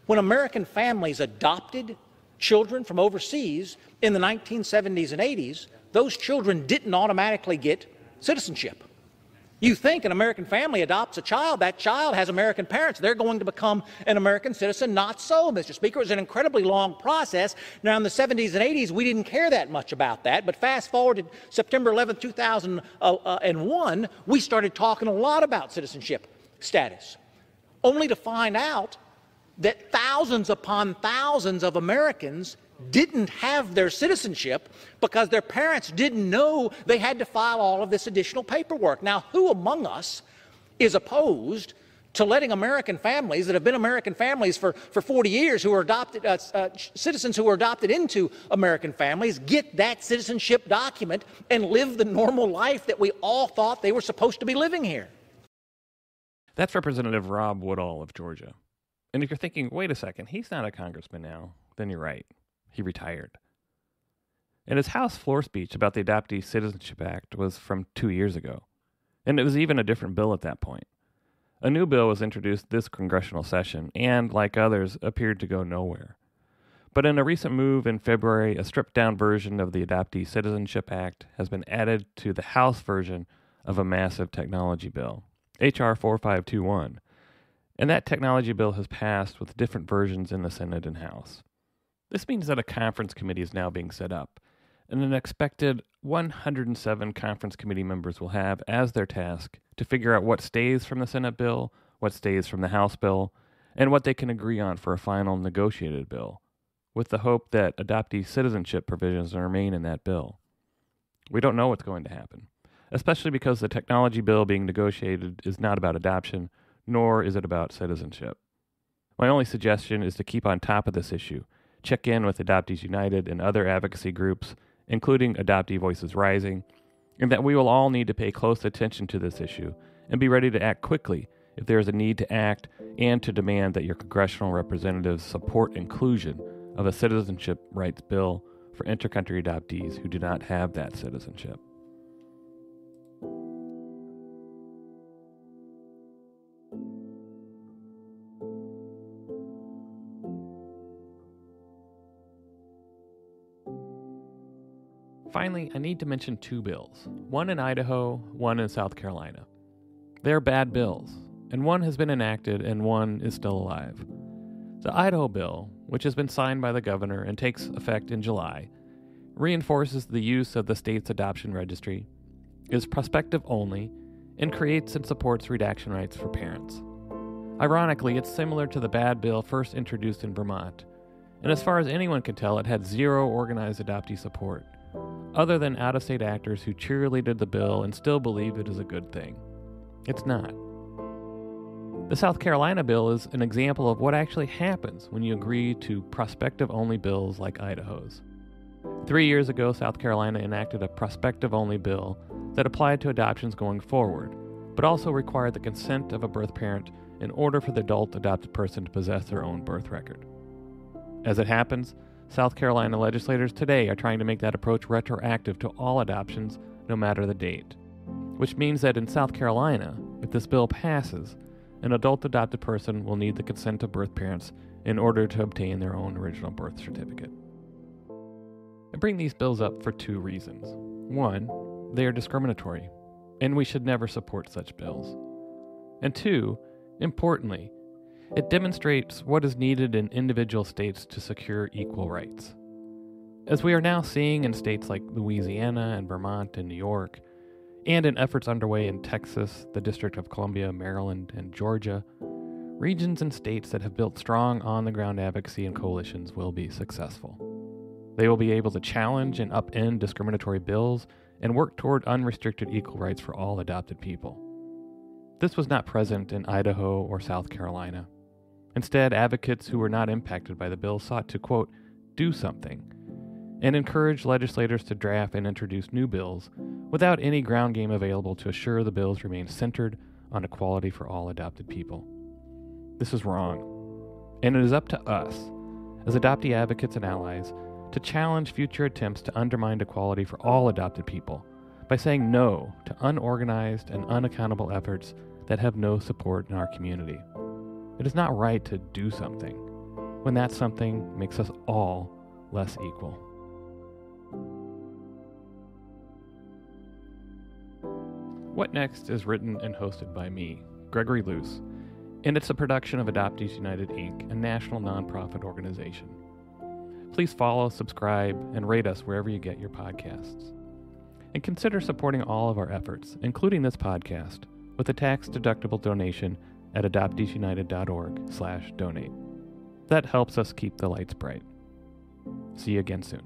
When American families adopted children from overseas in the 1970s and 80s, those children didn't automatically get citizenship. You think an American family adopts a child, that child has American parents, they're going to become an American citizen. Not so, Mr. Speaker. It was an incredibly long process. Now, in the 70s and 80s, we didn't care that much about that, but fast forward to September 11, 2001, we started talking a lot about citizenship status, only to find out that thousands upon thousands of Americans didn't have their citizenship because their parents didn't know they had to file all of this additional paperwork. Now, who among us is opposed to letting American families that have been American families for 40 years, who are adopted, citizens who are adopted into American families, get that citizenship document and live the normal life that we all thought they were supposed to be living here? That's Representative Rob Woodall of Georgia. And if you're thinking, wait a second, he's not a congressman now, then you're right. He retired. And his House floor speech about the Adoptee Citizenship Act was from 2 years ago. And it was even a different bill at that point. A new bill was introduced this congressional session and, like others, appeared to go nowhere. But in a recent move in February, a stripped-down version of the Adoptee Citizenship Act has been added to the House version of a massive technology bill, H.R. 4521. And that technology bill has passed with different versions in the Senate and House. This means that a conference committee is now being set up, and an expected 107 conference committee members will have as their task to figure out what stays from the Senate bill, what stays from the House bill, and what they can agree on for a final negotiated bill, with the hope that adoptee citizenship provisions will remain in that bill. We don't know what's going to happen, especially because the technology bill being negotiated is not about adoption, nor is it about citizenship. My only suggestion is to keep on top of this issue. Check in with Adoptees United and other advocacy groups, including Adoptee Voices Rising, and that we will all need to pay close attention to this issue and be ready to act quickly if there is a need to act, and to demand that your congressional representatives support inclusion of a citizenship rights bill for intercountry adoptees who do not have that citizenship. Finally, I need to mention two bills, one in Idaho, one in South Carolina. They're bad bills, and one has been enacted and one is still alive. The Idaho bill, which has been signed by the governor and takes effect in July, reinforces the use of the state's adoption registry, is prospective only, and creates and supports redaction rights for parents. Ironically, it's similar to the bad bill first introduced in Vermont, and as far as anyone can tell, it had zero organized adoptee support, other than out-of-state actors who cheerleaded the bill and still believe it is a good thing. It's not. The South Carolina bill is an example of what actually happens when you agree to prospective-only bills like Idaho's. 3 years ago, South Carolina enacted a prospective-only bill that applied to adoptions going forward, but also required the consent of a birth parent in order for the adult adopted person to possess their own birth record. As it happens, South Carolina legislators today are trying to make that approach retroactive to all adoptions, no matter the date, which means that in South Carolina, if this bill passes, an adult adopted person will need the consent of birth parents in order to obtain their own original birth certificate. I bring these bills up for two reasons. One, they are discriminatory, and we should never support such bills. And two, importantly, it demonstrates what is needed in individual states to secure equal rights. As we are now seeing in states like Louisiana and Vermont and New York, and in efforts underway in Texas, the District of Columbia, Maryland, and Georgia, regions and states that have built strong on-the-ground advocacy and coalitions will be successful. They will be able to challenge and upend discriminatory bills and work toward unrestricted equal rights for all adopted people. This was not present in Idaho or South Carolina. Instead, advocates who were not impacted by the bill sought to, quote, do something, and encouraged legislators to draft and introduce new bills without any ground game available to assure the bills remain centered on equality for all adopted people. This is wrong, and it is up to us, as adoptee advocates and allies, to challenge future attempts to undermine equality for all adopted people by saying no to unorganized and unaccountable efforts that have no support in our community. It is not right to do something when that something makes us all less equal. What Next is written and hosted by me, Gregory Luce, and it's a production of Adoptees United, Inc., a national nonprofit organization. Please follow, subscribe, and rate us wherever you get your podcasts. And consider supporting all of our efforts, including this podcast, with a tax-deductible donation at adopteesunited.org/donate. That helps us keep the lights bright. See you again soon.